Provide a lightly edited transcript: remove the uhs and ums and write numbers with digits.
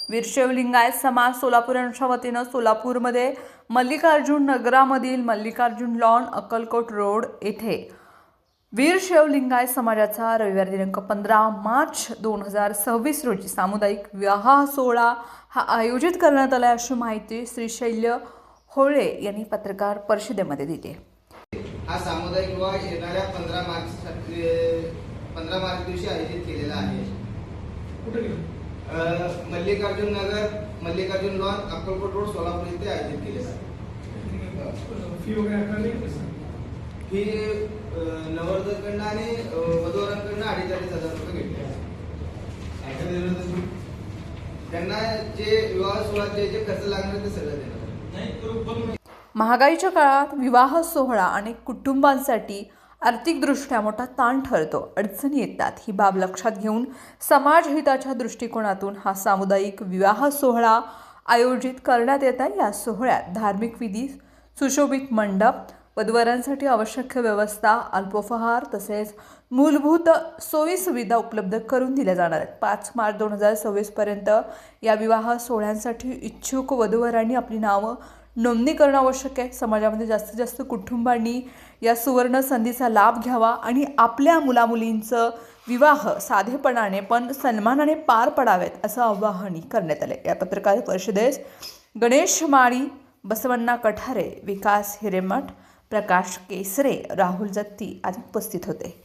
वीरशैव लिंगायत समाज सोलापूर यांच्या वतीनं सोलापूरमध्ये मल्लिकार्जुन नगरामधील मल्लिकार्जुन लॉन अक्कलकोट रोड येथे वीरशैव लिंगायत समाजाचा रविवार दिनांक 15 मार्च 2026 रोजी सामुदायिक विवाह सोहळा हा आयोजित करण्यात आला अशी माहिती श्री शैल्य होळे यांनी पत्रकार परिषदेमध्ये दिली। हा सामुदायिक विवाह येणाऱ्या 15 मार्च दिवशी आयोजित केलेला आहे। कुठे मल्लिकार्जुन नगर मल्लिकार्जुन लॉन अक्कलकोट रोड सोलापूर येथे आयोजित केलेला आहे। फी वगैरे आकारली फी नवरदेवाकडून आणि वधूवरांकडून 2,500 रुपये घेतले। त्यांना जे विवाह सोहळ्याचे जे खर्च लागणार ते सगळं देणार। महागाईच्या काळात विवाह सोहळा अनेक कुटुंबांसाठी आर्थिकदृष्ट्या मोठा ताण ठरतो, अडचणी येतात। ही बाब लक्षात घेऊन समाजहिताच्या दृष्टिकोनातून हा सामुदायिक विवाह सोहळा आयोजित करण्यात येत आहे। या सोहळ्यात धार्मिक विधी, सुशोभित मंडप, वधूवरांसाठी आवश्यक व्यवस्था, अल्पोपहार तसेच मूलभूत सोयीसुविधा उपलब्ध करून दिल्या जाणार आहेत। 5 मार्च 2026 पर्यंत या विवाह सोहळ्यांसाठी इच्छुक वधूवरांनी आपली नावं नोंदणी करणं आवश्यक आहे। समाजामध्ये जास्तीत जास्त कुटुंबांनी या सुवर्ण संधीचा लाभ घ्यावा आणि आपल्या मुलामुलींचं विवाह साधेपणाने पण सन्मानाने पार पडावेत असं आवाहन करण्यात आले। या पत्रकार परिषदेस गणेश माळी, बसवण्णा कठारे, विकास हिरेमठ, प्रकाश केसरे, राहुल जत्ती आदी उपस्थित होते।